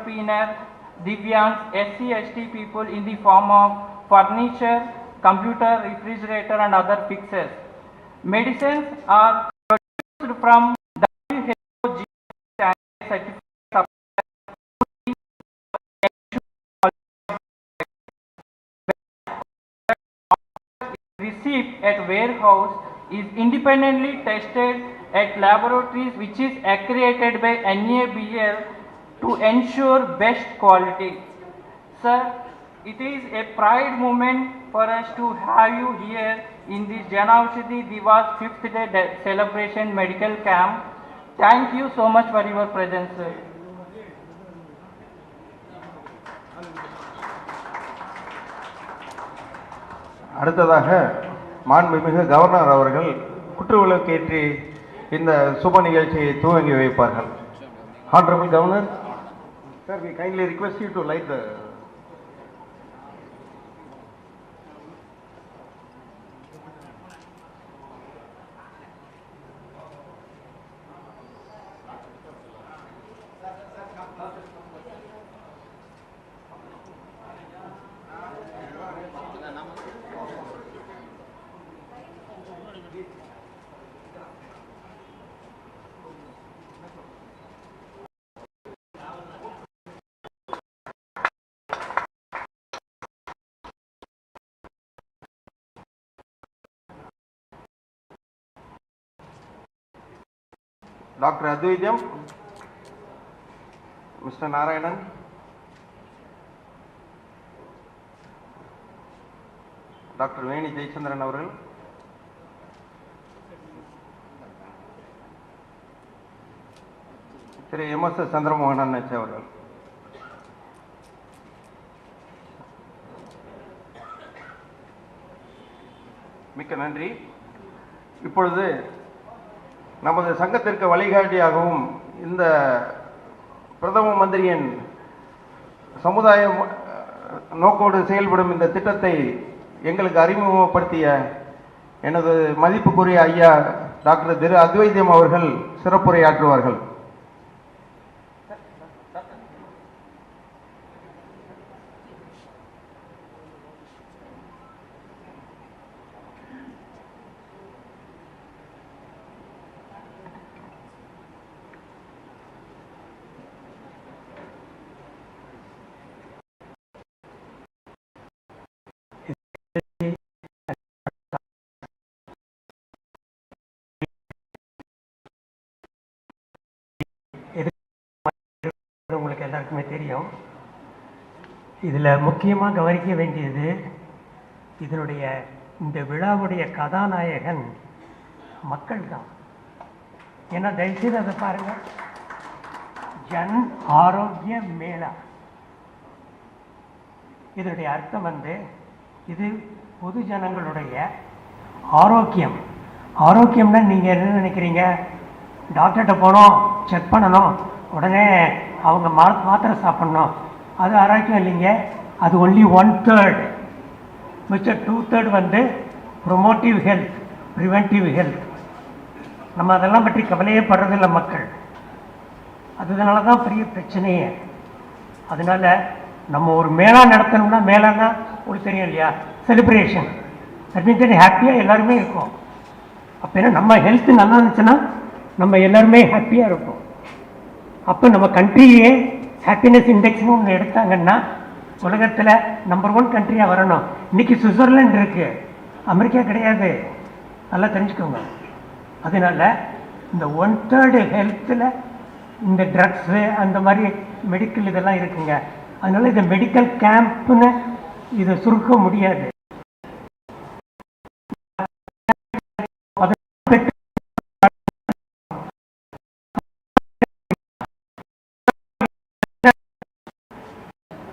entrepreneurs, Divyangs, SC/ST people in the form of furniture, computer, refrigerator and other fixtures. Medicines are produced from WHO certified received at warehouse is independently tested at laboratories which is accredited by NABL to ensure best quality. Sir, it is a pride moment for us to have you here in this Janaushadhi Divas 5th day celebration medical camp. Thank you so much for your presence, sir. அடுத்ததாக மாண்புமிகு governor அவர்கள் குற்றுவிளக்கேற்றி இந்த சுப நிகழ்ச்சியை துவங்கி வைப்பார்கள். Honorable Governor, sir, we kindly request you to light the Dr. Adithanar, Mr. Narayanan, Dr. Veni Jayachandran அவர்கள், திரு MS Chandramohan அவர்கள், மிக்க நன்றி. இப்பொழுது நமது சங்கத்திற்கு வழிகாட்டியாகவும் இந்த பிரதம மந்திரியின் சமுதாய நோக்கோடு செயல்படும் இந்த திட்டத்தை எங்களுக்கு அறிமுகப்படுத்திய எனது மதிப்புக்குரிய ஐயா டாக்டர் திரு அத்வைத்தியம் அவர்கள் சிறப்புரையாற்றுவார்கள். உங்களுக்கு எல்லாருக்குமே தெரியும். இதில் முக்கியமாக கவனிக்க வேண்டியது இதனுடைய இந்த விழாவுடைய கதாநாயகன் மக்கள் தான். ஏன்னா தயவுசெய்து அதை பாருங்கள், ஜன் ஆரோக்கிய மேளா. இதனுடைய அர்த்தம் இது பொது ஜனங்களுடைய ஆரோக்கியம். ஆரோக்கியம்னா நீங்கள் என்ன நினைக்கிறீங்க? டாக்டர்கிட்ட போனோம், செக் பண்ணணும், உடனே அவங்க மாத்திரை சாப்பிட்ணும், அது ஆரோக்கியம் இல்லைங்க. அது ஒன்லி 1/3. மிச்சம் 2/3 ப்ரொமோட்டிவ் ஹெல்த், ப்ரிவென்டிவ் ஹெல்த். நம்ம அதெல்லாம் பற்றி கவலையே படுறதில்லை மக்கள். அதனால தான் பெரிய பிரச்சனையே. அதனால் நம்ம ஒரு மேளா நடத்தணும்னா, மேளான்னா உங்களுக்கு தெரியும் இல்லையா, செலிப்ரேஷன். தட் மீன்ஸ் ஹாப்பியாக எல்லாருமே இருக்கும். அப்போ என்ன, நம்ம ஹெல்த்து நல்லா இருந்துச்சுன்னா நம்ம எல்லாருமே ஹாப்பியாக இருக்கும். அப்போ நம்ம கண்ட்ரியே ஹாப்பினஸ் இண்டெக்ஸ்னு ஒன்று எடுத்தாங்கன்னா உலகத்தில் நம்பர் 1 கண்ட்ரியாக வரணும். இன்றைக்கி சுவிட்சர்லாண்ட் இருக்குது, அமெரிக்கா கிடையாது, நல்லா தெரிஞ்சுக்கோங்க. அதனால் இந்த 1/3 ஹெல்த்தில் இந்த ட்ரக்ஸு அந்த மாதிரி மெடிக்கல் இதெல்லாம் இருக்குங்க. அதனால் இந்த மெடிக்கல் கேம்ப்னு இதை சுருக்க முடியாது.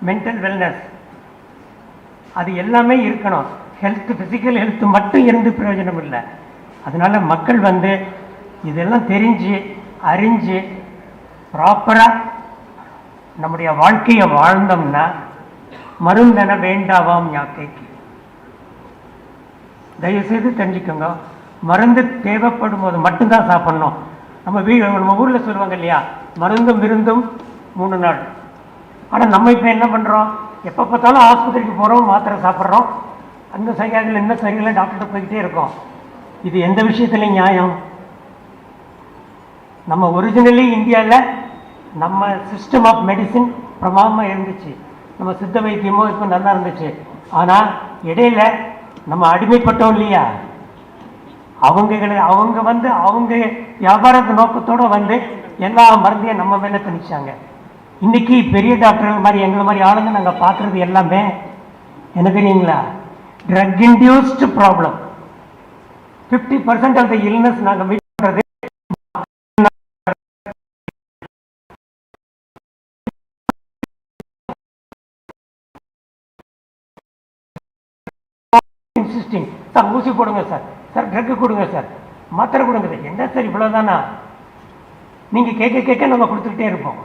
மென்டல் வெல்னஸ் அது எல்லாமே இருக்கணும். ஹெல்த், ஃபிசிக்கல் ஹெல்த் மட்டும் இருந்து பிரயோஜனம் இல்லை. அதனால் மக்கள் இதெல்லாம் தெரிஞ்சு அறிஞ்சு ப்ராப்பராக நம்முடைய வாழ்க்கையை வாழ்ந்தோம்னா மருந்தென வேண்டாவாம் யாக்கைக்கு. தயவுசெய்து தெரிஞ்சுக்கோங்க, மருந்து தேவைப்படும் போது மட்டும்தான் சாப்பிட்ணும். நம்ம ஊரில் சொல்லுவாங்க இல்லையா, மருந்தும் விருந்தும் 3 நாள். ஆனால் நம்ம இப்போ என்ன பண்ணுறோம், எப்போ பார்த்தாலும் ஆஸ்பத்திரிக்கு போகிறோம், மாத்திரை சாப்பிட்றோம், அந்த சரியாகல இந்த சரியில்லை டாக்டர்கிட்ட போய்கிட்டே இருக்கோம். இது எந்த விஷயத்துலையும் நியாயம்? நம்ம ஒரிஜினலி இந்தியாவில் நம்ம சிஸ்டம் ஆஃப் மெடிசின் பிரமாதமாக இருந்துச்சு, நம்ம சித்த வைத்தியமோ இப்போ நல்லா இருந்துச்சு. ஆனால் இடையில நம்ம அடிமைப்பட்டோம் இல்லையா, அவங்க வந்து அவங்க வியாபாரத்து நோக்கத்தோடு வந்து எல்லா மருந்தையும் நம்ம மேலே திணிச்சாங்க. இன்னைக்கு பெரிய டாக்டர்கள் மாதிரி எங்களை மாதிரி ஆளுங்க நாங்கள் பார்க்குறது எல்லாமே என்ன தெரியுங்களா, drug induced problem. 50% of the illness நாங்கள் மீட் பண்ணுறது இன்சிஸ்டிங். சார் ஊசி போடுங்க சார், சார் ட்ரக்கு கொடுங்க சார், மாத்திரை கொடுங்க சார், என்ன சார் இவ்வளோதானா? நீங்கள் கேட்க கேட்க நம்ம கொடுத்துக்கிட்டே இருப்போம்.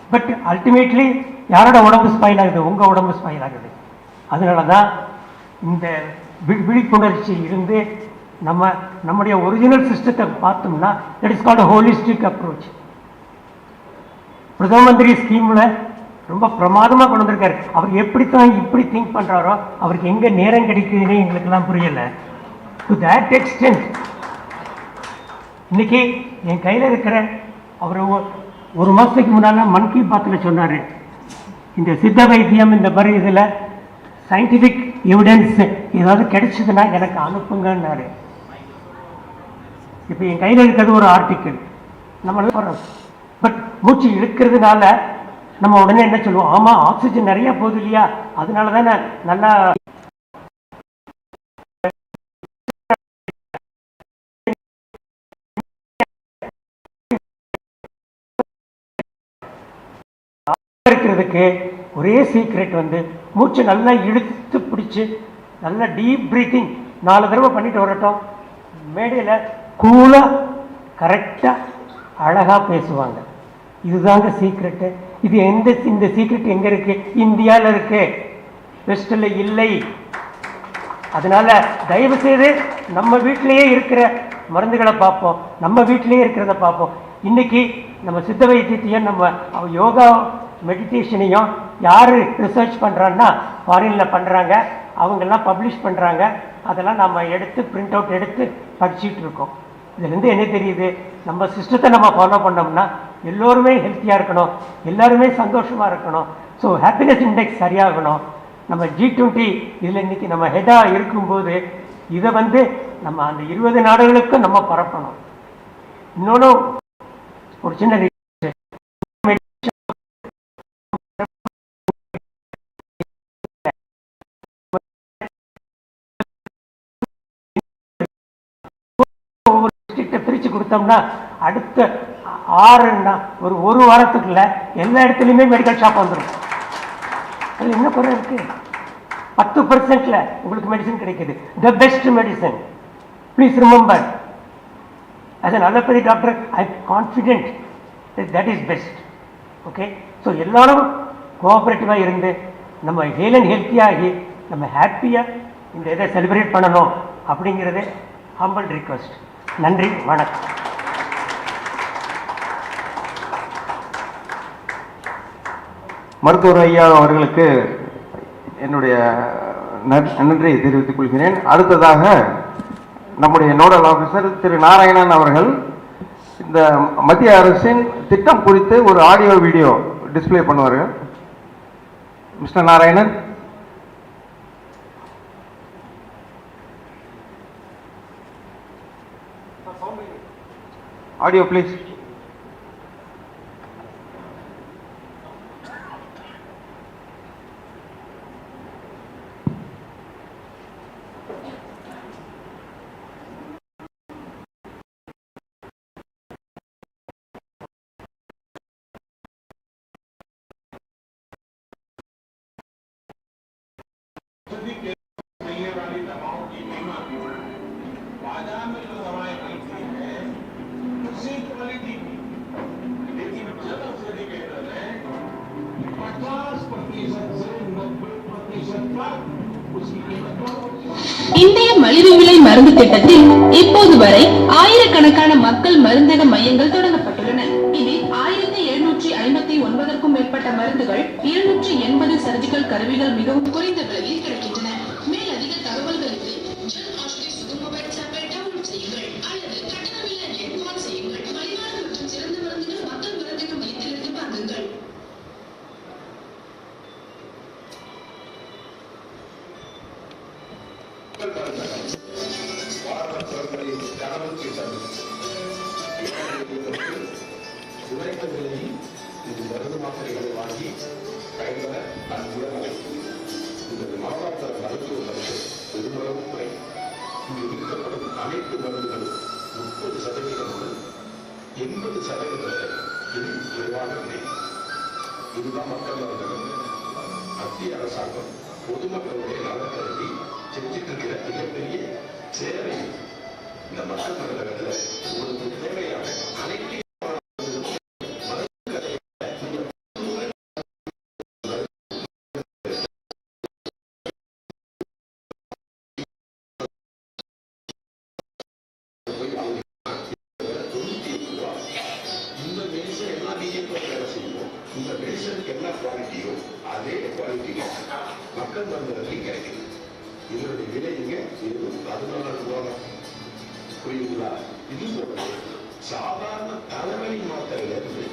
பட் அல்டிமேட்லி யாரோட உடம்பு ஸ்பாயில் ஆகுது? உங்கள் உடம்பு ஸ்பாயில் ஆகுது. அதனால தான் இந்த விழிப்புணர்ச்சி இருந்து நம்முடைய ஒரிஜினல் சிஸ்டத்தை பார்த்தோம்னா that is called holistic approach. பிரதம மந்திரி ஸ்கீமில் ரொம்ப பிரமாதமாக கொண்டு வந்திருக்காரு. அவர் எப்படித்தான் இப்படி திங்க் பண்ணுறாரோ அவருக்கு எங்கே நேரம் கிடைக்குதுன்னே எங்களுக்கெல்லாம் புரியலை. டு தேட் எக்ஸ்டென்ட் இன்னைக்கு என் கையில் இருக்கிற அவர் ஒரு மாதத்துக்கு முன்னால் மன் கி பாத்தில் சொன்னார், இந்த சித்த வைத்தியம் இந்த மாதிரி இதில் சயின்டிஃபிக் எவிடன்ஸ் ஏதாவது கிடைச்சதுன்னா எனக்கு அனுப்புங்கன்னாரு. இப்போ என் கையில் இருக்கிறது ஒரு ஆர்டிக்கிள் நம்ம போடுறோம். பட் மூச்சு இழுக்கிறதுனால நம்ம உடனே என்ன சொல்லுவோம், ஆமாம் ஆக்சிஜன் நிறையா போகுது இல்லையா, அதனால தானே நல்லா இருக்கிறதுக்கு ஒரே சீக்ரெட் வந்து மூச்சு நல்லா இழுத்து பிடிச்சி நல்லா டீப் பிரீத்திங் 4 தடவை பண்ணிட்டு வரட்டும். மேடையில் கூலாக கரெக்டாக அழகாக பேசுவாங்க. இதுதாங்க சீக்ரெட்டு. இது இந்த சீக்ரெட் எங்கே இருக்குது? இந்தியாவில் இருக்கு, வெஸ்டில் இல்லை. அதனால தயவு செய்து நம்ம வீட்டிலேயே இருக்கிற மருந்துகளை பார்ப்போம், நம்ம வீட்டிலேயே இருக்கிறத பார்ப்போம். இன்னைக்கு நம்ம சித்த வைத்தியத்தையும் நம்ம யோகா மெடிடேஷனையும் யார் ரிசர்ச் பண்ணுறான்னா ஃபாரினில் பண்ணுறாங்க, அவங்கெல்லாம் பப்ளிஷ் பண்ணுறாங்க. அதெல்லாம் நம்ம எடுத்து பிரிண்ட் அவுட் எடுத்து படிச்சுட்டு இருக்கோம். இதுலேருந்து என்ன தெரியுது, நம்ம சிஸ்டத்தை நம்ம ஃபாலோ பண்ணோம்னா எல்லோருமே ஹெல்த்தியாக இருக்கணும், எல்லாருமே சந்தோஷமாக இருக்கணும். ஸோ ஹாப்பினஸ் இண்டெக்ஸ் சரியாகணும். நம்ம G20 இதில் இன்றைக்கி நம்ம ஹெட்டாக இருக்கும்போது இதை வந்து நம்ம அந்த 20 நாடுகளுக்கும் நம்ம பரப்பணும். இன்னொன்று ஒரு சின்ன பிரித்து கொடுத்தோம்னா அடுத்த 6 ஒரு வாரத்துக்குள்ள எல்லா இடத்துலையுமே மெடிக்கல் ஷாப் வந்துடும். அதில் என்ன குறை இருக்கு? 10% உங்களுக்கு மெடிசன் கிடைக்குது. The best medicine. Please remember, as an allopathy doctor I am confident that is best. Okay, so எல்லாரும் கோஆப்ரேட்டிவாக இருந்து நம்ம ஹெல் அண்ட் ஹெல்த்தியாகி நம்ம ஹாப்பியாக இந்த இதை செலிப்ரேட் பண்ணணும் அப்படிங்கிறது ஹம்பிள் ரிக்வெஸ்ட். நன்றி, வணக்கம். மருத்துவர் ஐயா அவர்களுக்கு என்னுடைய நன்றியை தெரிவித்துக் கொள்கிறேன். அடுத்ததாக நம்முடைய நோடல் ஆஃபீஸர் திரு நாராயணன் அவர்கள் இந்த மத்திய அரசின் திட்டம் குறித்து ஒரு ஆடியோ வீடியோ டிஸ்பிளே பண்ணுவார்கள். Mister Narayanan, audio please. இந்திய மலிவு விலை மருந்து திட்டத்தில் இப்போது வரை ஆயிரக்கணக்கான மக்கள் மருந்தக மையங்கள் தொடங்கப்பட்டுள்ளன. இதில் 1759க்கும் மேற்பட்ட மருந்து மருந்துகள் 280 சர்ஜிக்கல் கருவிகள் மிகவும் குறைந்த விலையில் கிடைக்கின்றன. மேலதிக தகவல்களுக்கு ஜன் ஆஸ்ட்ரி சுகமோபைல் ஆப்பை டவுன்லோட் செய்யுங்கள் அல்லது கட்டணமில்லா நெட் கால் செய்யுங்கள். மலிவான மற்றும் சிறந்த மருந்துகள் மக்கள் மருந்துக்கு மையத்திலிருந்து வாங்குங்கள். குறைந்த விலையில் இது மருந்து மாத்திரைகளை வாங்கி பயன்பெற அன்புடன் அழைக்கும். இந்த மாவட்ட மருத்துவ மருந்து பெருமளவு குறை. இங்கு விற்கப்படும் அனைத்து மருந்துகளும் 30% முதல் 80% வரை இதில் குறைவாக விலை. இதுதான் மக்கள் மருந்தகம். மத்திய அரசாங்கம் பொதுமக்களுடைய நலன் கருதி செஞ்சிட்டு இருக்கிற மிகப்பெரிய சேவை. இந்த மக்கள் மருந்தகத்தில் உங்களுக்கு தேவையான அனைத்து மக்கள் மருந்துகளுக்கு கிடைக்குது. இதனுடைய விலை இங்க 14 ரூபாய். புரியுங்களா? இது போல சாதாரண தலைவலி மாத்திரையில இருந்து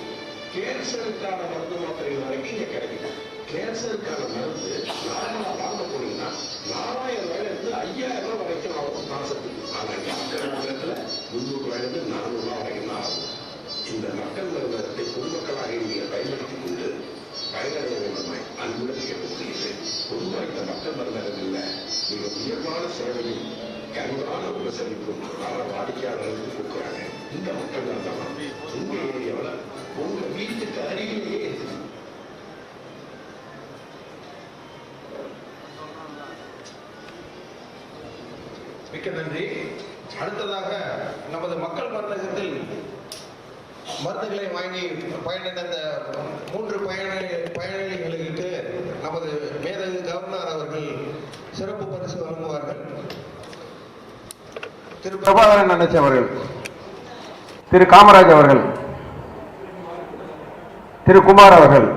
கேன்சருக்கான மருந்து மாத்திரைகள் வரைக்கும் இங்க கிடைக்குது. கேன்சருக்கான மருந்து நார்மலா வாங்க போனீங்கன்னா 4000 ரூபாயில இருந்து 5000 ரூபாய் வரைக்கும் ஆகும் மாசத்துக்கு. ஆனா மக்கள் மருந்தகத்துல 300 ரூபாயில இருந்து 400 ரூபாய் வரைக்கும் தான் ஆகும். இந்த மக்கள் மருந்தகத்தை பொதுமக்களாக நீங்க பயன்படுத்திக் கொண்டு பயனடைய வேண்டுமாய் அன்புடன் கேட்டுக்கொள்கிறேன். பொதுவாக இந்த மக்கள் மருந்தகங்கள்ல மிக உயர்வான சேவையும் கனிவான உபசரிப்பும் பல வாடிக்கையாளர்களுக்கு கொடுக்குறாங்க. இந்த மக்கள் மருந்தகம் உங்க ஏரியாவில் உங்க வீட்டுக்கு அருகிலேயே இருக்குது. மிக்க நன்றி. அடுத்ததாக நமது மக்கள் மருந்தகத்தில் மருந்துகளை வாங்கி பயனடைந்த 3 பயனாளிகளுக்கு நமது மேதகு கவர்னர் அவர்கள் சிறப்பு பரிசு வழங்குவார்கள். திரு பிரபாகரன் அண்ணாச்சி அவர்கள், திரு காமராஜ் அவர்கள், திரு குமார் அவர்கள்,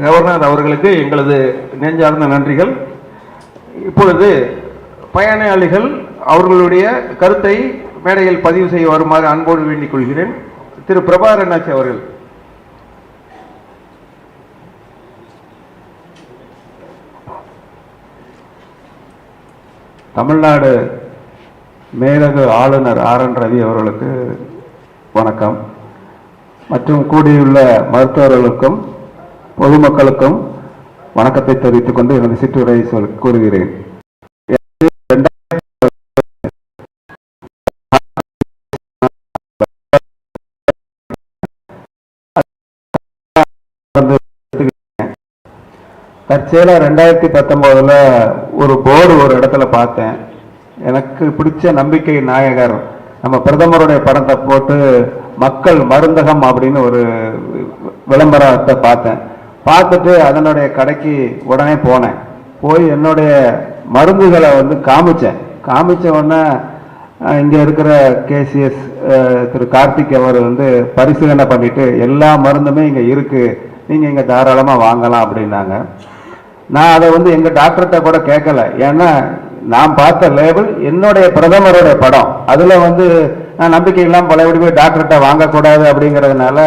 கவர்னர் அவர்களுக்கு எங்களது நெஞ்சார்ந்த நன்றிகள். இப்பொழுது பயனாளிகள் அவர்களுடைய கருத்தை மேடையில் பதிவு செய்ய வருமாறு அன்போடு வேண்டிக் கொள்கிறேன். திரு பிரபாகரன் அண்ணாச்சி அவர்கள். தமிழ்நாடு மேலகு ஆளுநர் ஆர்.என். ரவி அவர்களுக்கு வணக்கம். மற்றும் கூடியுள்ள மருத்துவர்களுக்கும் பொதுமக்களுக்கும் வணக்கத்தை தெரிவித்துக் கொண்டு எனது சிற்றுரை கூறுகிறேன். தற்செயலா 2019 ஒரு போர்டு ஒரு இடத்துல பார்த்தேன். எனக்கு பிடிச்ச நம்பிக்கை நாயகர் நம்ம பிரதமருடைய படத்தை போட்டு மக்கள் மருந்தகம் அப்படின்னு ஒரு விளம்பரத்தை பார்த்தேன். பார்த்துட்டு அதனுடைய கடைக்கு உடனே போனேன். போய் என்னுடைய மருந்துகளை காமிச்ச உடனே இங்கே இருக்கிற கேசிஎஸ் திரு கார்த்திக் அவர் பரிசீலனை பண்ணிட்டு எல்லா மருந்துமே இங்கே இருக்கு, நீங்கள் இங்கே தாராளமாக வாங்கலாம் அப்படின்னாங்க. நான் அதை எங்கள் டாக்டர்கிட்ட கூட கேட்கல. ஏன்னா நான் பார்த்த லேபிள் என்னுடைய பிரதமருடைய படம். அதில் நான் நம்பிக்கை இல்லாமல் பழையபடி போய் டாக்டர்கிட்ட வாங்கக்கூடாது அப்படிங்கிறதுனால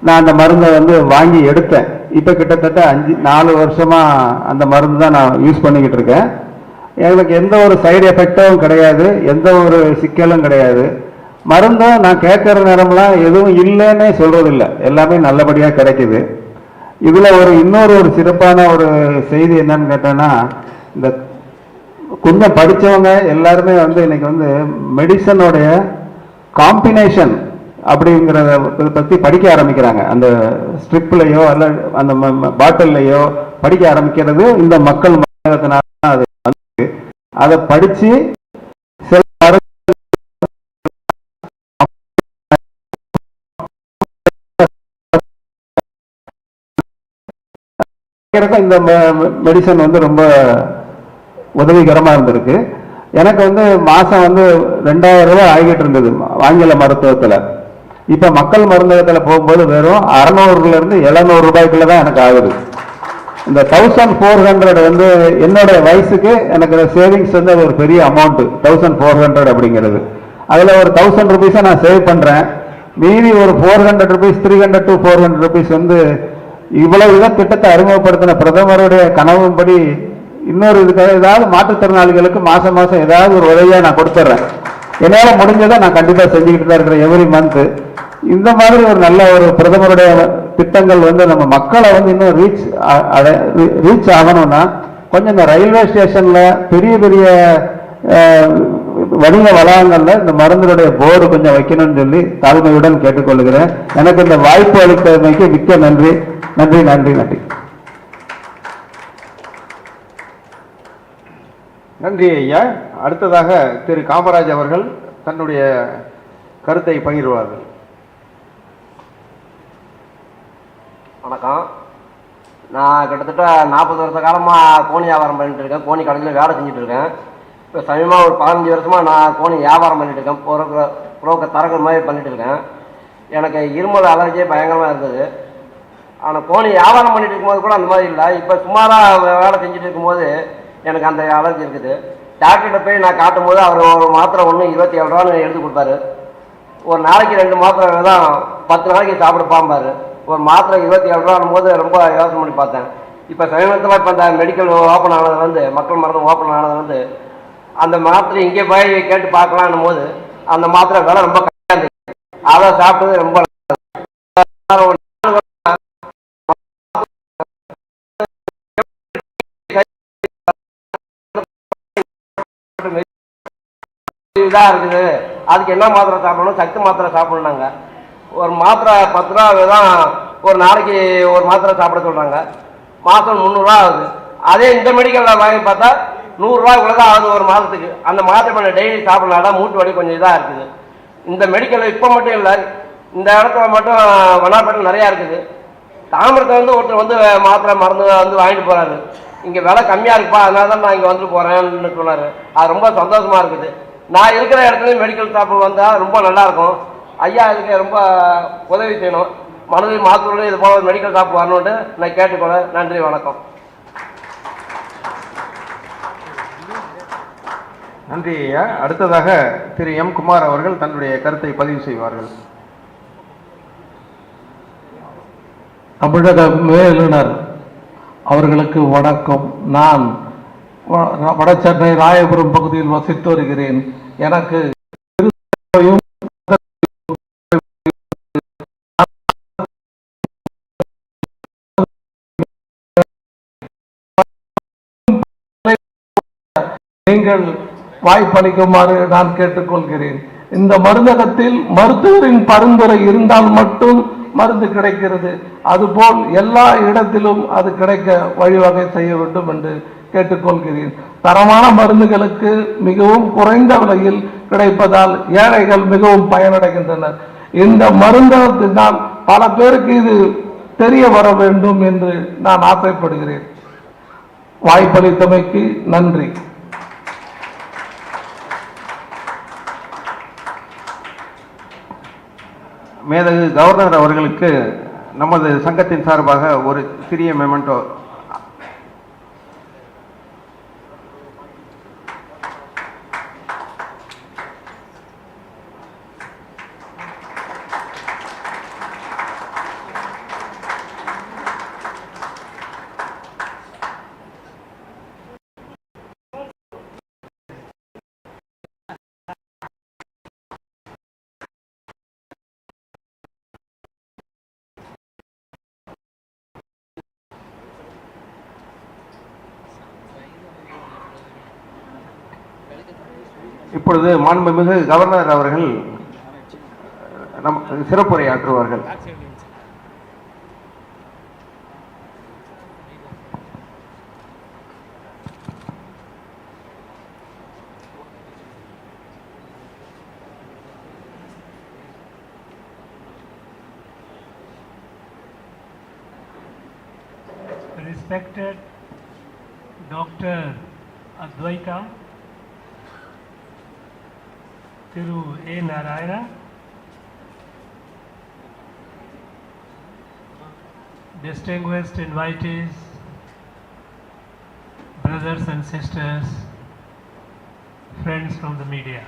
நான் அந்த மருந்தை வாங்கி எடுத்தேன். இப்போ கிட்டத்தட்ட 4 வருஷமா அந்த மருந்து தான் நான் யூஸ் பண்ணிக்கிட்டு இருக்கேன். எனக்கு எந்த ஒரு சைடு எஃபெக்டும் கிடையாது, எந்த ஒரு சிக்கலும் கிடையாது. மருந்தும் நான் கேட்குற நேரம்லாம் எதுவும் இல்லைன்னே சொல்கிறதில்லை, எல்லாமே நல்லபடியாக கிடைக்குது. இதில் இன்னொரு சிறப்பான ஒரு செய்தி என்னன்னு கேட்டேன்னா, இந்த கொஞ்சம் படித்தவங்க எல்லாருமே இன்னைக்கு மெடிசனுடைய காம்பினேஷன் அப்படிங்கிறத பற்றி படிக்க ஆரம்பிக்கிறாங்க. அந்த ஸ்ட்ரிப்லையோ அல்ல அந்த பாட்டில்லையோ படிக்க ஆரம்பிக்கிறது இந்த மக்கள் மருந்தகத்தினால அது அதை படித்து சில இந்த மெடிசன் ரொம்ப உதவிகரமாக இருந்திருக்கு. எனக்கு மாதம் 2000 ரூபாய் ஆகிட்டு இருந்தது ஆங்கில மருத்துவத்தில். இப்போ மக்கள் மருந்தகத்தில் போகும்போது வெறும் 600லேருந்து 700 ரூபாய்க்குள்ள தான் எனக்கு ஆகுது. இந்த 1400 என்னோட வயசுக்கு எனக்கு சேவிங்ஸ் அது ஒரு பெரிய அமௌண்ட். 1400 அப்படிங்கிறது அதில் ஒரு 1000 ருபீஸை நான் சேவ் பண்ணுறேன். மீதி ஒரு 400 ருபீஸ், 300 to 400 ருபீஸ் இவ்வளவு இதை திட்டத்தை அறிமுகப்படுத்தின பிரதமருடைய கனவும்படி இன்னொரு இதுக்காக ஏதாவது மாற்றுத்திறனாளிகளுக்கு மாதம் மாதம் ஏதாவது ஒரு உதவியாக நான் கொடுத்துட்றேன். என்னால் முடிஞ்சதை நான் கண்டிப்பாக செஞ்சுக்கிட்டு தான் இருக்கிறேன் எவ்ரி மந்த்து. இந்த மாதிரி ஒரு நல்ல ஒரு பிரதமருடைய திட்டங்கள் நம்ம மக்களை இன்னும் ரீச் ஆகணும்னா கொஞ்சம் இந்த ரயில்வே ஸ்டேஷனில் பெரிய பெரிய வணிக வளாகங்களில் இந்த மருந்துடைய போர்டு கொஞ்சம் வைக்கணும்னு சொல்லி தாழ்மையுடன் கேட்டுக்கொள்கிறேன். எனக்கு இந்த வாய்ப்பு அளித்தமைக்கு மிக்க நன்றி நன்றி நன்றி நன்றி நன்றி ஐயா. அடுத்ததாக திரு காமராஜ் அவர்கள் தன்னுடைய கருத்தை பகிர்வார்கள். வணக்கம். நான் கிட்டத்தட்ட 40 வருஷ காலமாக கோணி வியாபாரம் பண்ணிட்டு இருக்கேன். கோணி கடையில் வேலை செஞ்சுட்டு இருக்கேன். இப்போ சமயமாக ஒரு 15 வருஷமாக நான் கோணி வியாபாரம் பண்ணிட்டு இருக்கேன். புரோக்கர் தரகர் மாதிரி பண்ணிட்டு இருக்கேன். எனக்கு இருமல் அலர்ஜியே பயங்கரமாக இருந்தது. ஆனால் கோணி வியாபாரம் பண்ணிட்டு இருக்கும்போது கூட அந்த மாதிரி இல்லை. இப்போ சுமாராக வேலை செஞ்சுட்டு இருக்கும்போது எனக்கு அந்த அலர்ஜி இருக்குது. டாக்டர்கிட்ட போய் நான் காட்டும் போது அவர் ஒரு மாத்திரை 27 ரூபான்னு எழுதி கொடுப்பாரு. ஒரு நாளைக்கு 2 மாத்திரை தான் 10 நாளைக்கு சாப்பிடுப்பாம்பாரு. ஒரு மாத்திரை 27 ரூபான்னும் போது ரொம்ப யோசனை பண்ணி பார்த்தேன். இப்போ சமீபத்தில் இப்போ அந்த மெடிக்கல் ஓப்பன் ஆனது மக்கள் மருந்து ஓப்பன் ஆனது அந்த மாத்திரை இங்கே போய் கேட்டு பார்க்கலான்னும் போது அந்த மாத்திரை விலை ரொம்ப கம்மியாக இருந்துச்சு. அதை சாப்பிட்டது ரொம்ப இதாக இருக்குது. அதுக்கு என்ன மாத்திரை சாப்பிடணும்? சக்தி மாத்திரை சாப்பிடணுன்னாங்க. ஒரு மாத்திரை 10 ரூபா தான். ஒரு நாளைக்கு ஒரு மாத்திரை சாப்பிட சொல்கிறாங்க. மாதம் 300 ரூபா ஆகுது. அதே இந்த மெடிக்கலில் வாங்கி பார்த்தா 100 ரூபாய்க்குள்ள தான் ஆகுது ஒரு மாதத்துக்கு. அந்த மாத்திரை பண்ண டெய்லி சாப்பிட்றனால மூட்டு வலி கொஞ்சம் இதாக இருக்குது. இந்த மெடிக்கல் இப்போ மட்டும் இல்லை, இந்த இடத்துல மட்டும் வண்ணார்பேட்டில் நிறையா இருக்குது. தாமிரத்தை ஒருத்தர் மாத்திரை மருந்து வாங்கிட்டு போகிறாரு. இங்கே விலை கம்மியாக இருக்குப்பா, அதனால தான் நான் இங்கே போகிறேன்னு சொன்னார். அது ரொம்ப சந்தோஷமாக இருக்குது. நான் இருக்கிற இடத்துலையும் மெடிக்கல் ஷாப்பு வந்தால் ரொம்ப நல்லாயிருக்கும். ஐயா இதுக்கு ரொம்ப உதவி செய்யணும். மனதில் மாத்தூரில் இது போல மெடிக்கல் ஷாப் வரணுன்ட்டு நான் கேட்டுக்கொள்ள. நன்றி, வணக்கம். நன்றி ஐயா. அடுத்ததாக திரு எம் குமார் அவர்கள் தன்னுடைய கருத்தை பதிவு செய்வார்கள். தமிழக மேலுநர் அவர்களுக்கு வணக்கம். நான் வடசென்னை ராயபுரம் பகுதியில் வசித்து வருகிறேன். எனக்கு நீங்கள் வாய்ப்பளிக்குமாறு நான் கேட்டுக்கொள்கிறேன். இந்த மருந்தகத்தில் மருத்துவரின் பரிந்துரை இருந்தால் மட்டும் மருந்து கிடைக்கிறது. அதுபோல் எல்லா இடத்திலும் அது கிடைக்க வழிவகை செய்ய வேண்டும் என்று கேட்டுக்கொள்கிறேன். தரமான மருந்துகளுக்கு மிகவும் குறைந்த விலையில் கிடைப்பதால் ஏழைகள் மிகவும் பயனடைகின்றனர். இந்த மருந்தகத்தினால் பல பேருக்கு இது தெரிய வர வேண்டும் என்று நான் ஆசைப்படுகிறேன். வாய்ப்பளித்தமைக்கு நன்றி. மேதகு கவர்னர் அவர்களுக்கு நமது சங்கத்தின் சார்பாக ஒரு சிறிய மெமெண்டோ. இப்பொழுது மாண்புமிகு கவர்னர் அவர்கள் சிறப்புரையாற்றுவார்கள். Respected Dr. Advaita, Thiru A. Narayana, distinguished invitees, brothers and sisters, friends from the media.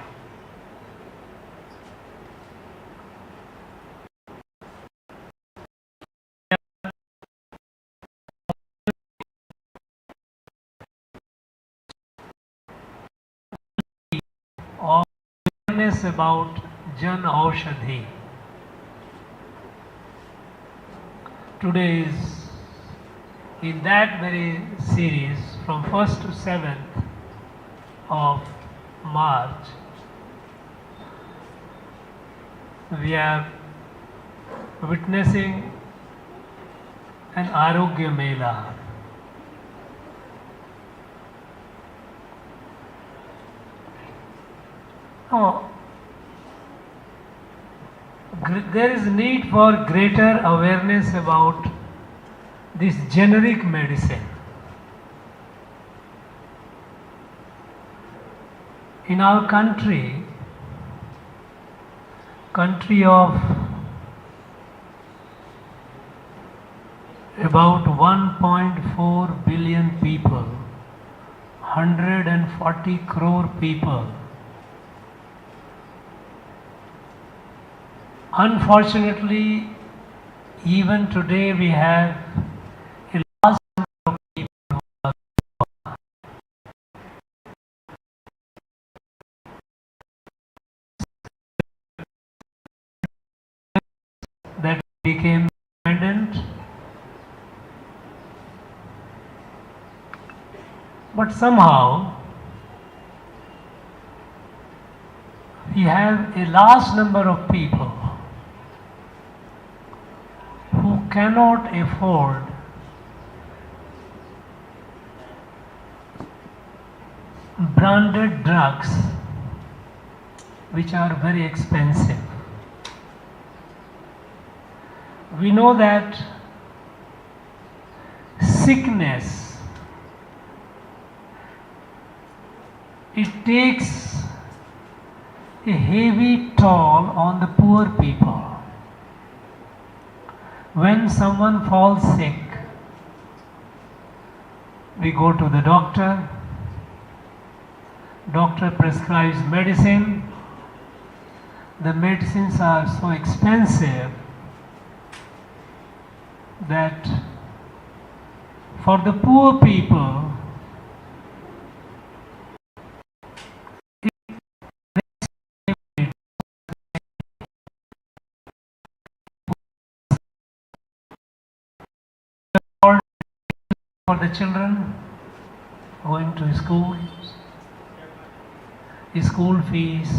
Awareness about Jan Aushadhi. Today is in that very series from 1st to 7th of March. We are witnessing an Arogya Mela. There is need for greater awareness about this generic medicine. In our country of about 1.4 billion people, 140 crore people, unfortunately, even today we have a large number of people who are that became dependent, but somehow we have a large number of people who cannot afford branded drugs which are very expensive. We know that sickness, it takes a heavy toll on the poor people. When someone falls sick, we go to the doctor. Doctor prescribes medicine. The medicines are so expensive that for the poor people, for the children going to schools, school fees,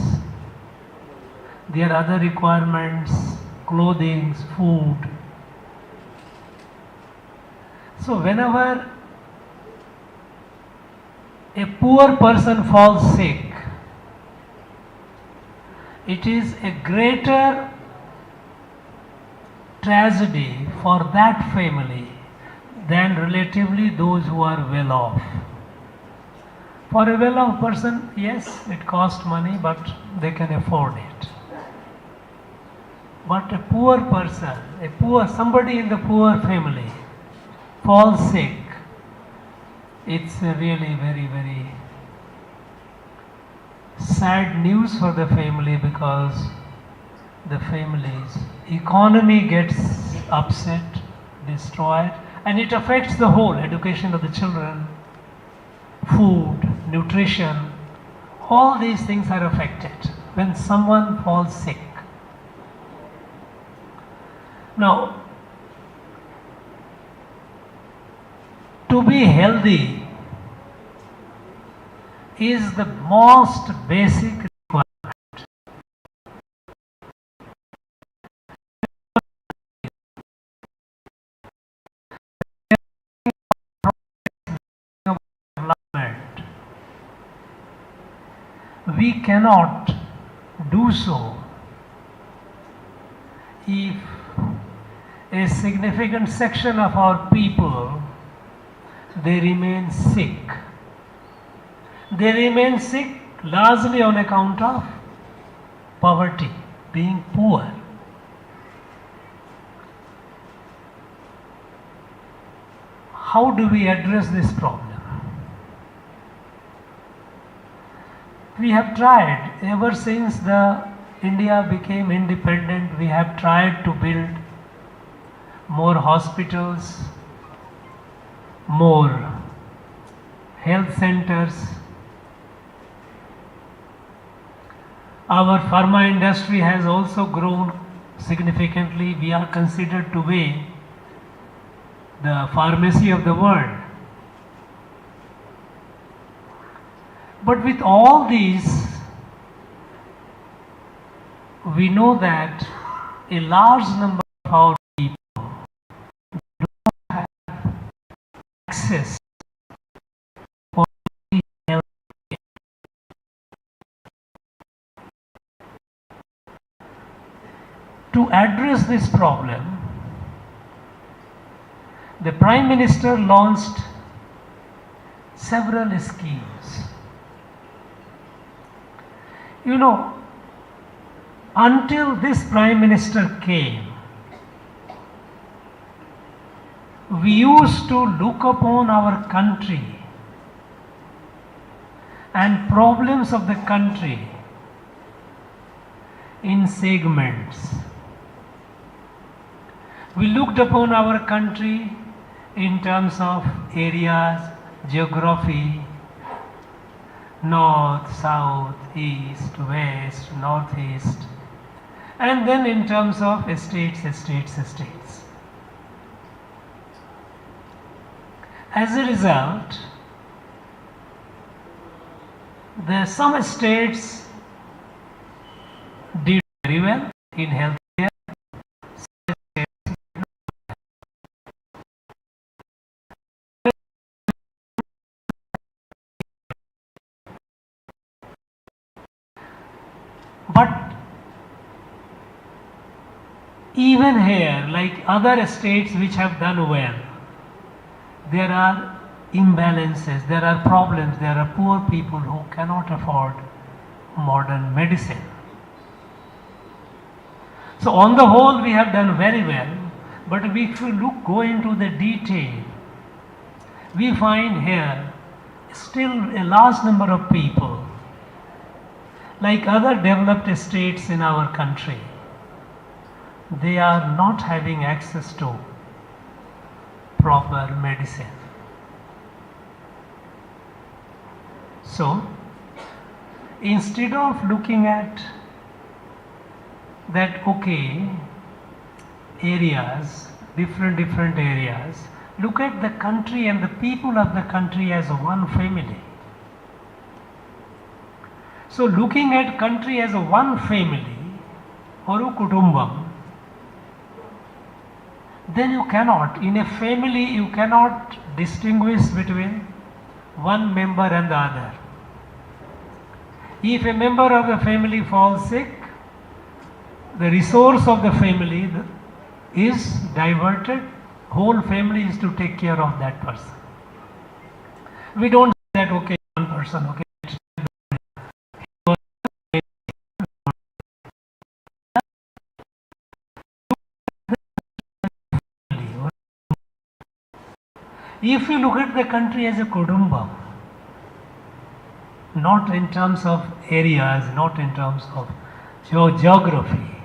their other requirements, clothing, food. So whenever a poor person falls sick, it is a greater tragedy for that family than relatively those who are well off. For a well off person, yes, it costs money, but they can afford it. But a poor person, somebody in the poor family falls sick, it's really very, very sad news for the family, because the family's economy gets upset, destroyed, and it affects the whole education of the children, food, nutrition, all these things are affected when someone falls sick. Now, to be healthy is the most basic requirement. We cannot do so if a significant section of our people, they remain sick. They remain sick largely on account of poverty, being poor. How do we address this problem? We have tried, ever since India became independent, we have tried to build more hospitals, more health centers. Our pharma industry has also grown significantly. We are considered to be the pharmacy of the world. But with all these, we know that a large number of our people do not have access for health care. To address this problem, the Prime Minister launched several schemes. You know, until this Prime Minister came, we used to look upon our country and problems of the country in segments. We looked upon our country in terms of areas, geography, north, south, east, west, northeast, and then in terms of estates. As a result, some states did very well in healthcare. But even here, like other states which have done well, there are imbalances, there are problems, there are poor people who cannot afford modern medicine. So on the whole, we have done very well, but if you go into the detail, we find here still a large number of people, like other developed states in our country, they are not having access to proper medicine. So, instead of looking at that, okay, areas, different areas, look at the country and the people of the country as one family. So looking at country as one family, Oru Kutumbam, then you cannot, in a family you cannot distinguish between one member and the other. If a member of the family falls sick, the resource of the family is diverted, whole family is to take care of that person. We don't say that, okay, one person, okay. If you look at the country as a Kudumbam, not in terms of areas, not in terms of geography,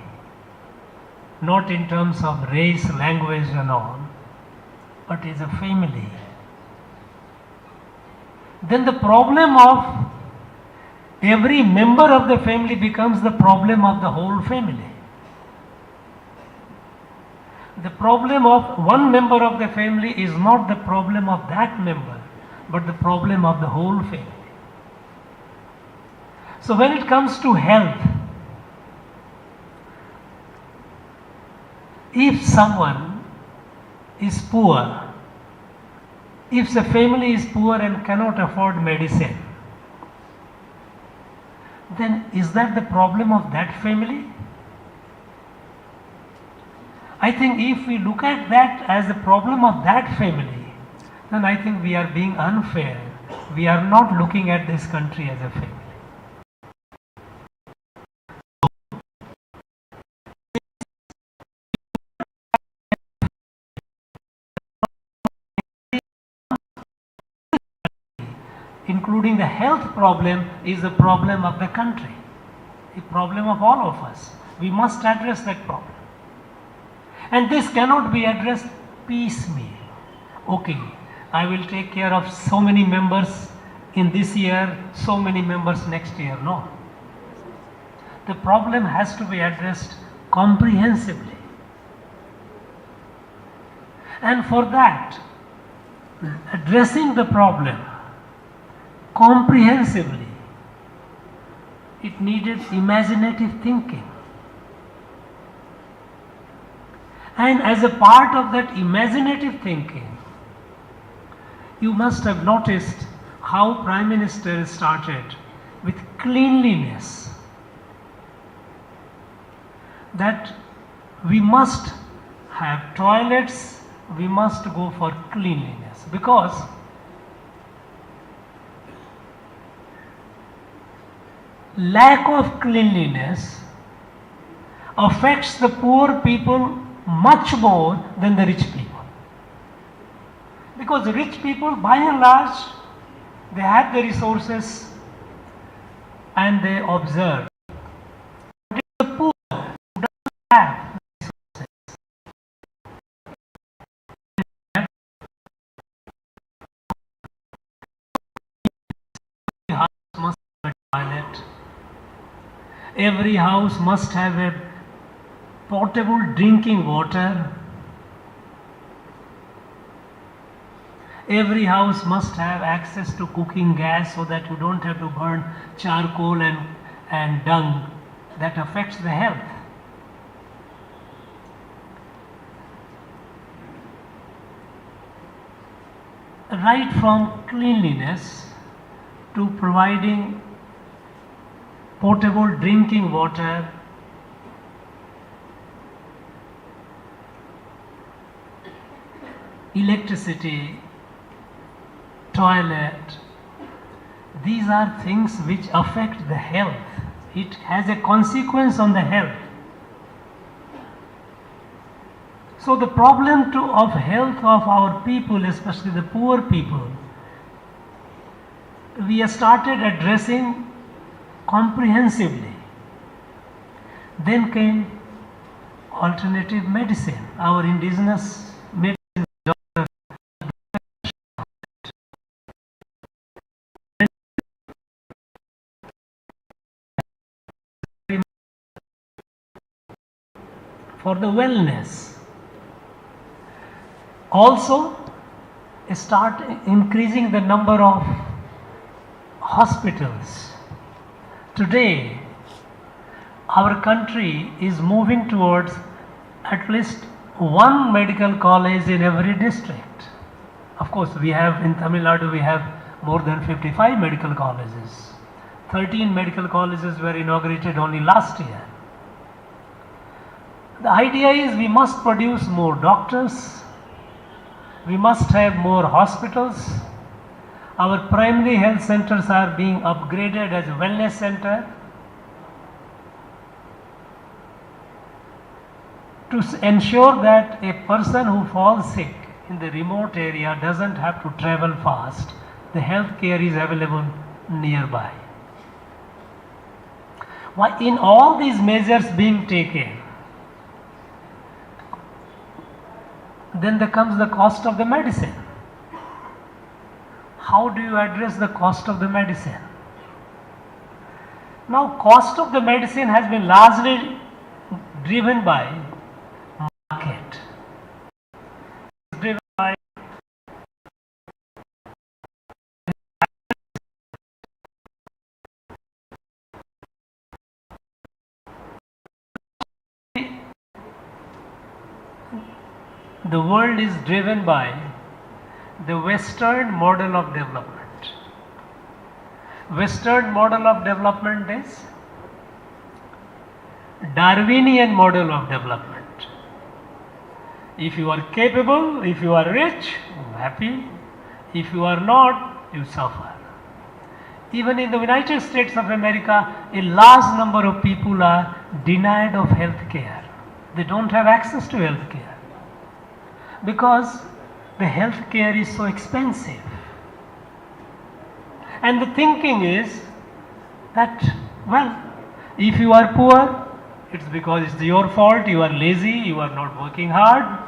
not in terms of race, language and all, but as a family, then the problem of every member of the family becomes the problem of the whole family. The problem of one member of the family is not the problem of that member, but the problem of the whole family. So when it comes to health, if someone is poor, if the family is poor and cannot afford medicine, then is that the problem of that family? I think if we look at that as the problem of that family, then I think we are being unfair. We are not looking at this country as a family. Including the health problem is the problem of the country, a problem of all of us. We must address that problem. And this cannot be addressed piecemeal. Okay, I will take care of so many members in this year, so many members next year. No. The problem has to be addressed comprehensively. And for that, addressing the problem comprehensively, it needed imaginative thinking. And as a part of that imaginative thinking, you must have noticed how Prime Minister started with cleanliness. That we must have toilets, we must go for cleanliness, because lack of cleanliness affects the poor people much more than the rich people. Because the rich people, by and large, they have the resources and they observe. But it's the poor who doesn't have resources. Every house must have a toilet. Every house must have a potable drinking water. Every house must have access to cooking gas so that you don't have to burn charcoal and dung. That affects the health. Right from cleanliness to providing potable drinking water, electricity, toilet, these are things which affect the health. It has a consequence on the health. So the problem of health of our people, especially the poor people, we have started addressing comprehensively. Then came alternative medicine, our indigenous medicine. For the wellness. Also, start increasing the number of hospitals. Today, our country is moving towards at least one medical college in every district. Of course, we have in Tamil Nadu, we have more than 55 medical colleges. 13 medical colleges were inaugurated only last year. The idea is we must produce more doctors, we must have more hospitals. Our primary health centers are being upgraded as a wellness center to ensure that a person who falls sick in the remote area doesn't have to travel fast. The health care is available nearby. Why, in all these measures being taken, then there comes the cost of the medicine. How do you address the cost of the medicine? Now, cost of the medicine has been largely driven by market. Driven by the world is driven by the Western model of development. Western model of development is Darwinian model of development. If you are capable, if you are rich, happy. If you are not, you suffer. Even in the United States of America, a large number of people are denied of health care. They don't have access to health care because the health care is so expensive. And the thinking is that, well, if you are poor, it's because it's your fault, you are lazy, you are not working hard,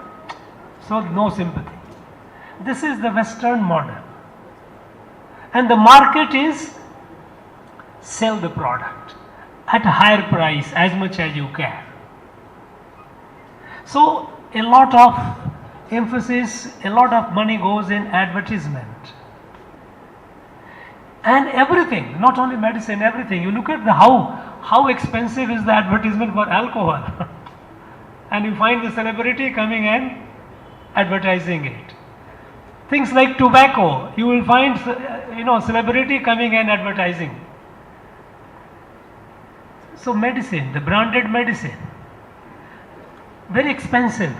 so no sympathy. This is the Western model. And the market is sell the product at a higher price as much as you can. So a lot of emphasis, a lot of money goes in advertisement. And everything, not only medicine, everything. You look at the how expensive is the advertisement for alcohol. And you find the celebrity coming and advertising it. Things like tobacco, you will find celebrity coming and advertising. So medicine, the branded medicine, very expensive,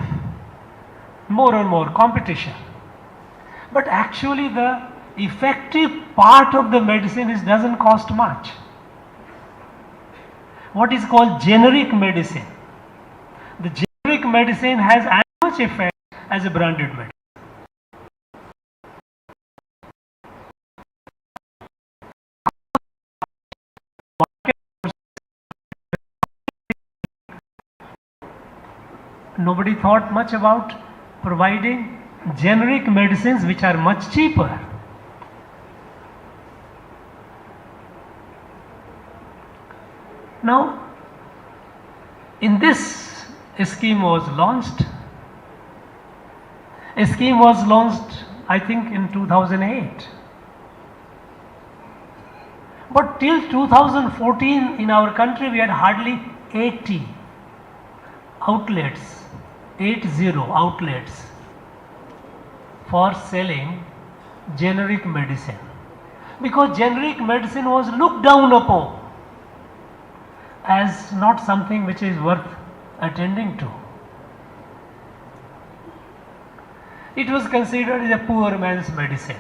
more and more competition. But actually the effective part of the medicine doesn't cost much. What is called generic medicine. The generic medicine has as much effect as a branded medicine. Nobody thought much about providing generic medicines which are much cheaper. Now, in this, a scheme was launched. A scheme was launched, I think, in 2008. But till 2014 in our country we had hardly 80 outlets, 80 outlets for selling generic medicine. Because generic medicine was looked down upon as not something which is worth attending to. It was considered as a poor man's medicine.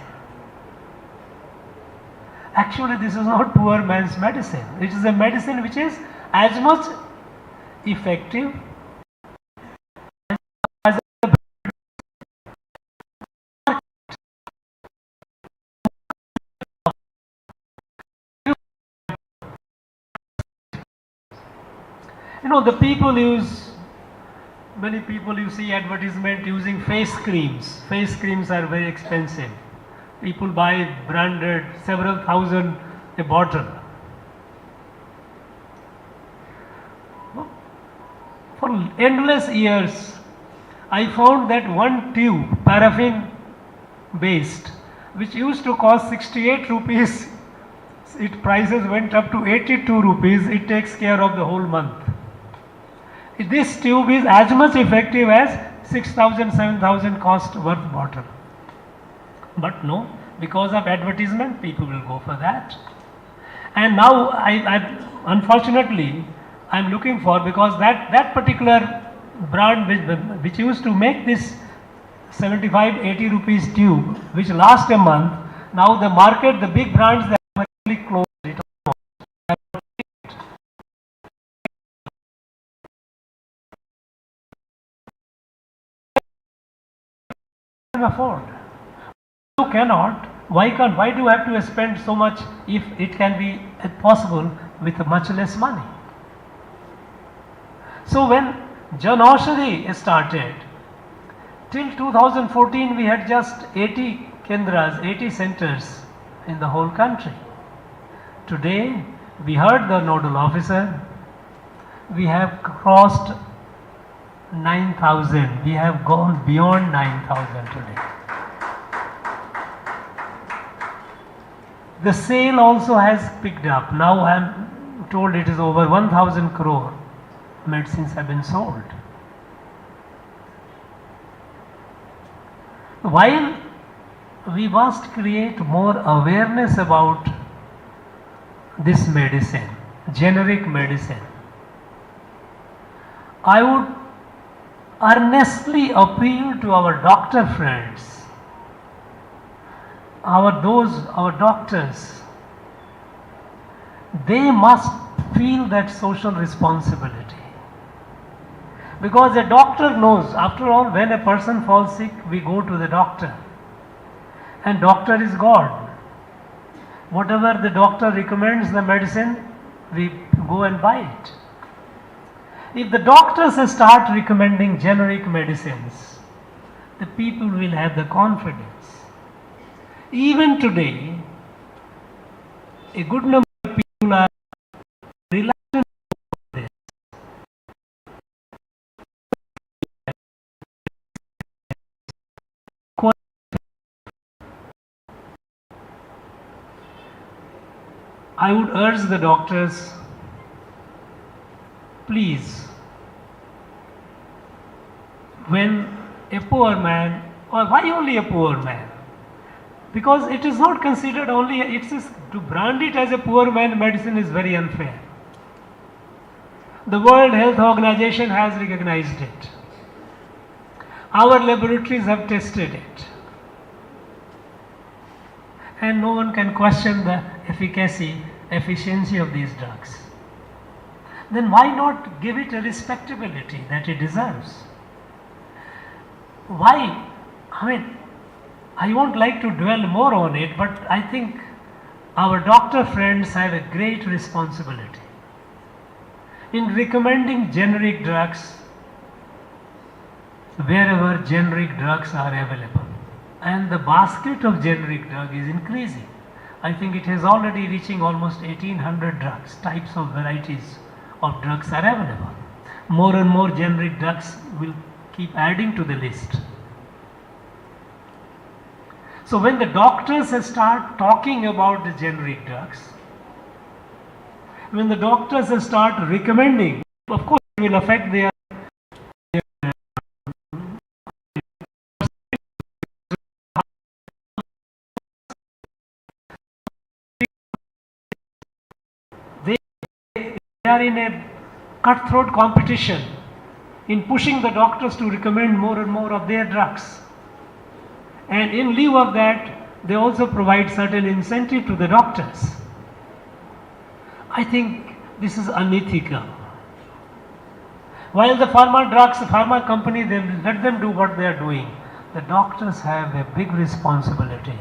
Actually, this is not poor man's medicine. It is a medicine which is as much effective as the people use, many people you see advertisement using face creams. Face creams are very expensive. People buy branded several thousand a bottle. For endless years, I found that one tube, paraffin based, which used to cost 68 rupees, its prices went up to 82 rupees. It takes care of the whole month. This tube is as much effective as 6,000, 7,000 cost worth bottle. But no, because of advertisement, people will go for that. And now, unfortunately, I am looking for, because that particular brand which used to make this 75, 80 rupees tube, which lasts a month, now the market, the big brands, they have actually closed it. Afford. You cannot. Why do you have to spend so much if it can be possible with much less money? So when Jan Aushadhi started, till 2014 we had just 80 kendras, 80 centers in the whole country. Today we heard the nodal officer, we have crossed 9,000. We have gone beyond 9,000 today. The sale also has picked up. Now I am told it is over 1,000 crore medicines have been sold. while we must create more awareness about this medicine, generic medicine, I would earnestly appeal to our doctor friends, our doctors. They must feel that social responsibility. Because a doctor knows, after all, when a person falls sick, we go to the doctor. And doctor is God. Whatever the doctor recommends the medicine, we go and buy it. If the doctors start recommending generic medicines, the people will have the confidence. Even today, a good number of people are reluctant to this. I would urge the doctors, please, when a poor man, or why only a poor man? Because it is not considered only, to brand it as a poor man medicine is very unfair. The World Health Organization has recognized it. Our laboratories have tested it. And no one can question the efficiency of these drugs. Then why not give it a respectability that it deserves? Why? I won't like to dwell more on it, but I think our doctor friends have a great responsibility in recommending generic drugs wherever generic drugs are available. And the basket of generic drug is increasing. I think it is already reaching almost 1800 drugs, types of varieties of drugs are available. More and more generic drugs will keep adding to the list. So when the doctors start talking about the generic drugs, when the doctors start recommending, of course it will affect their they are in a cutthroat competition in pushing the doctors to recommend more and more of their drugs. And in lieu of that, they also provide certain incentive to the doctors. I think this is unethical. While the pharma company, they let them do what they are doing. The doctors have a big responsibility.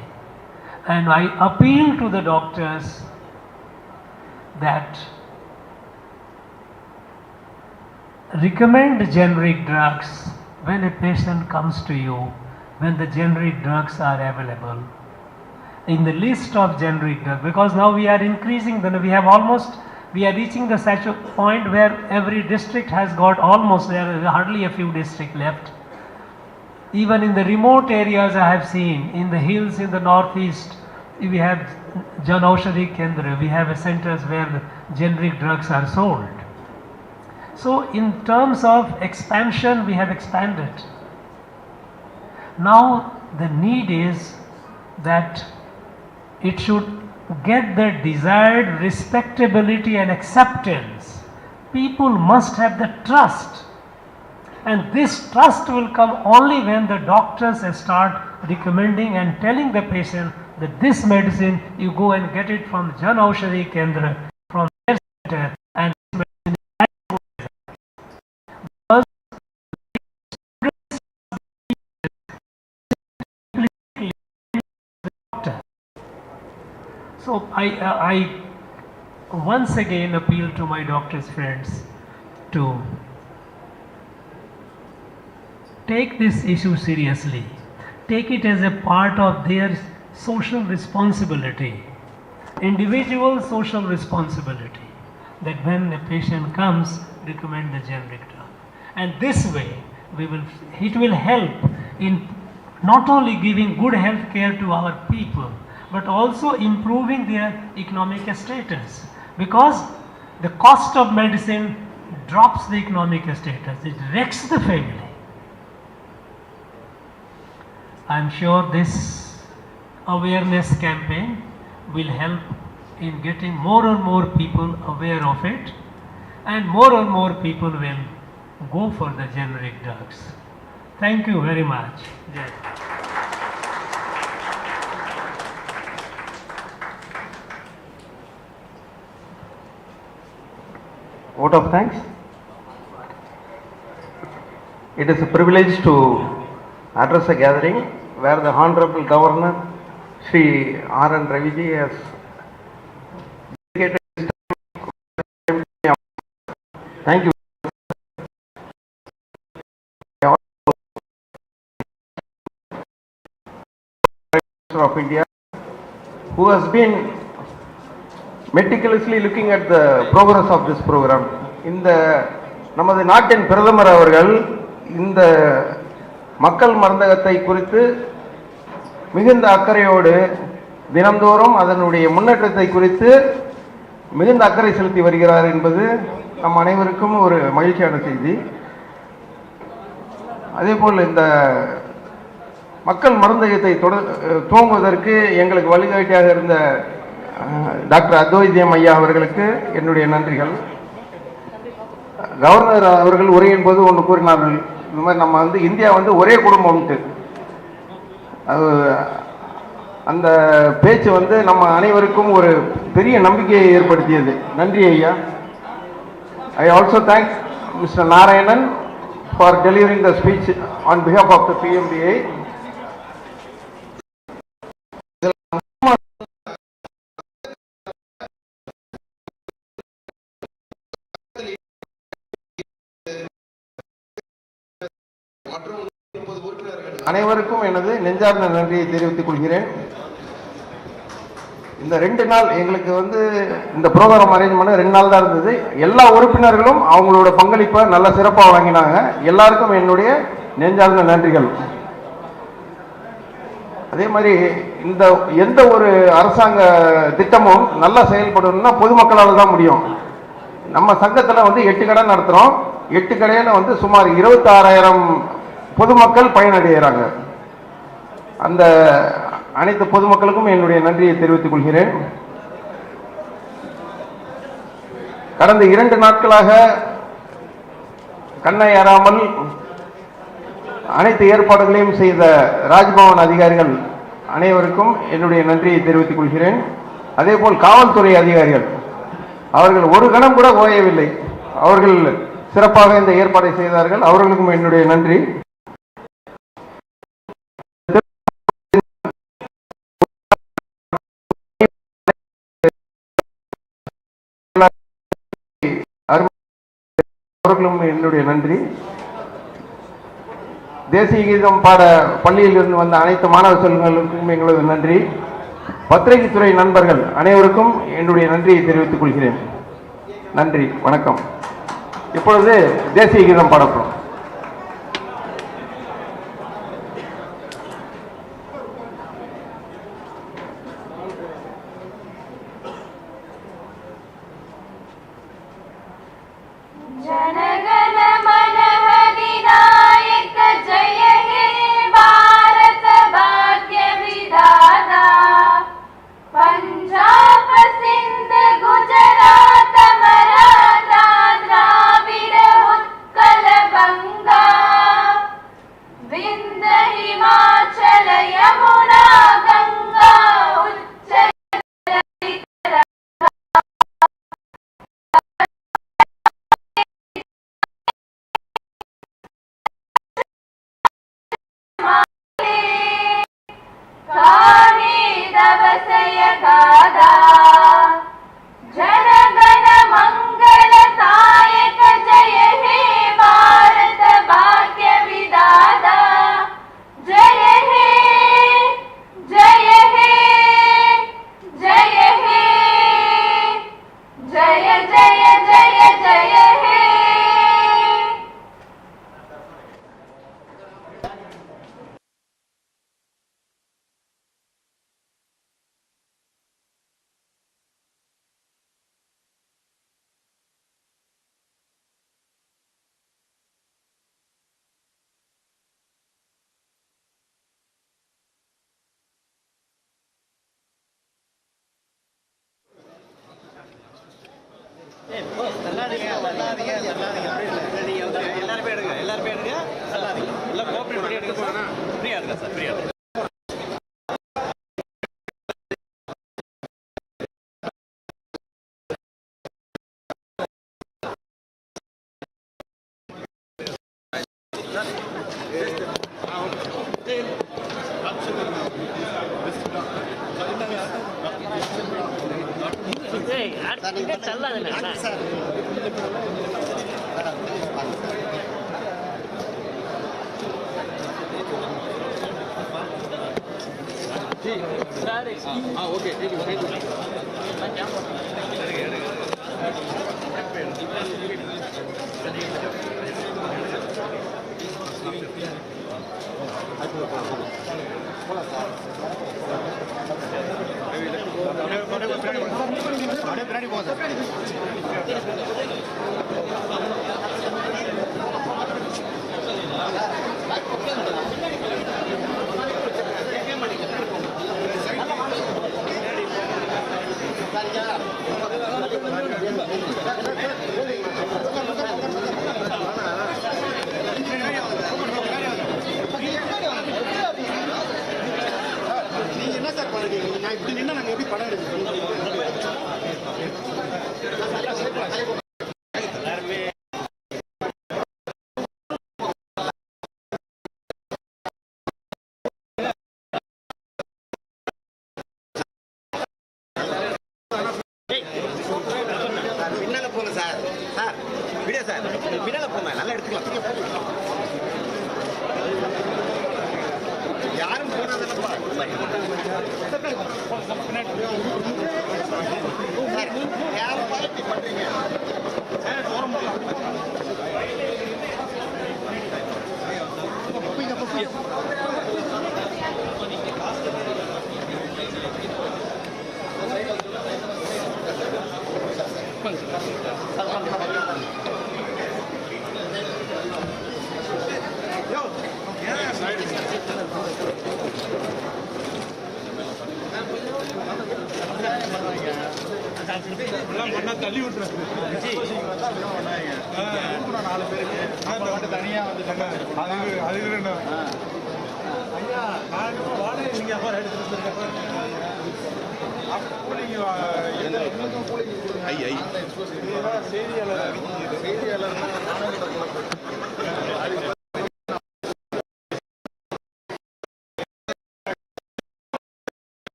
And I appeal to the doctors that recommend generic drugs when a patient comes to you, when the generic drugs are available in the list of generic drugs, because now we are increasing, we are reaching the such a point where every district has got almost, there are hardly a few districts left. Even in the remote areas I have seen, in the hills in the northeast, we have Jan Aushadhi Kendra, we have centers where the generic drugs are sold. So in terms of expansion, we have expanded. Now the need is that it should get the desired respectability and acceptance. People must have the trust. And this trust will come only when the doctors start recommending and telling the patient that this medicine, you go and get it from Jan Aushadhi Kendra, from their center, and this medicine is so I once again appeal to my doctor's friends to take this issue seriously, take it as a part of their social responsibility, individual social responsibility, that when a patient comes, recommend the generic drug. And this way, it will help in not only giving good health care to our people, but also improving their economic status, because the cost of medicine drops the economic status, it wrecks the family. I am sure this awareness campaign will help in getting more and more people aware of it, and more people will go for the generic drugs. Thank you very much. Yes. Vote of thanks. It is a privilege to address a gathering where the Honorable Governor Shri R.N. Raviji has dedicated his time. Thank you. Of India, who has been meticulously looking at the progress of this program. இந்த நமது நாட்டின் பிரதமர் அவர்கள் இந்த மக்கள் மருந்தகத்தை குறித்து மிகுந்த அக்கறையோடு தினந்தோறும் அதனுடைய முன்னேற்றத்தை குறித்து மிகுந்த அக்கறை செலுத்தி வருகிறார் என்பது நம் அனைவருக்கும் ஒரு மகிழ்ச்சியான செய்தி. அதேபோல் இந்த மக்கள் மருந்தகத்தை துவங்குவதற்கு எங்களுக்கு வழிகாட்டியாக இருந்த டாக்டர் அத்வைத்தியம் ஐயா அவர்களுக்கு என்னுடைய நன்றிகள். கவர்னர் அவர்கள் உரையின் போது ஒன்று கூறினார்கள், இந்த மாதிரி நம்ம இந்தியா ஒரே குடும்பம்ட்டு. அந்த பேச்சு நம்ம அனைவருக்கும் ஒரு பெரிய நம்பிக்கையை ஏற்படுத்தியது. நன்றி ஐயா. I also thank mister Narayanan for delivering the speech on behalf of the PMDA. அனைவருக்கும் எனது நெஞ்சார்ந்த நன்றியை தெரிவித்துக் கொள்கிறேன். இந்த 2 நாள் எங்களுக்கு இந்த ப்ரோக்ராம் அரேஞ்ச் பண்ண 2 நாள் தான் இருந்தது. எல்லா உறுப்பினர்களும் அவங்களோட பங்களிப்பை நல்ல சிறப்பாக வாங்கினாங்க. எல்லாருக்கும் என்னுடைய நெஞ்சார்ந்த நன்றிகள். அதே மாதிரி இந்த எந்த ஒரு அரசாங்க திட்டமும் நல்லா செயல்படணும்னா பொதுமக்களால் தான் முடியும். நம்ம சங்கத்தில் 8 கடை நடத்துகிறோம். 8 கடையில் சுமார் 26,000 பொதுமக்கள் பயனடைகிறாங்க. அந்த அனைத்து பொதுமக்களுக்கும் என்னுடைய நன்றியை தெரிவித்துக் கொள்கிறேன். கடந்த 2 நாட்களாக கண்ணை ஏறாமல் அனைத்து ஏற்பாடுகளையும் செய்த ராஜ்பவன் அதிகாரிகள் அனைவருக்கும் என்னுடைய நன்றியை தெரிவித்துக் கொள்கிறேன். அதேபோல் காவல்துறை அதிகாரிகள் அவர்கள் ஒரு கணம் கூட ஓயவில்லை. அவர்கள் சிறப்பாக இந்த ஏற்பாடை செய்தார்கள். அவர்களுக்கும் என்னுடைய நன்றி. அவர்களும் என்னுடைய நன்றி. தேசிய கீதம் பாட பள்ளியில் இருந்து வந்த அனைத்து மாணவ செல்வங்களுக்கும் எங்களது நன்றி. பத்திரிகை துறை நண்பர்கள் அனைவருக்கும் என்னுடைய நன்றியை தெரிவித்துக் கொள்கிறேன். நன்றி, வணக்கம். இப்பொழுது தேசிய கீதம் பாடப்படும். गुजरात मराठा द्राविड उत्कल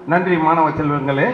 நன்றி மாணவ செல்வங்களே.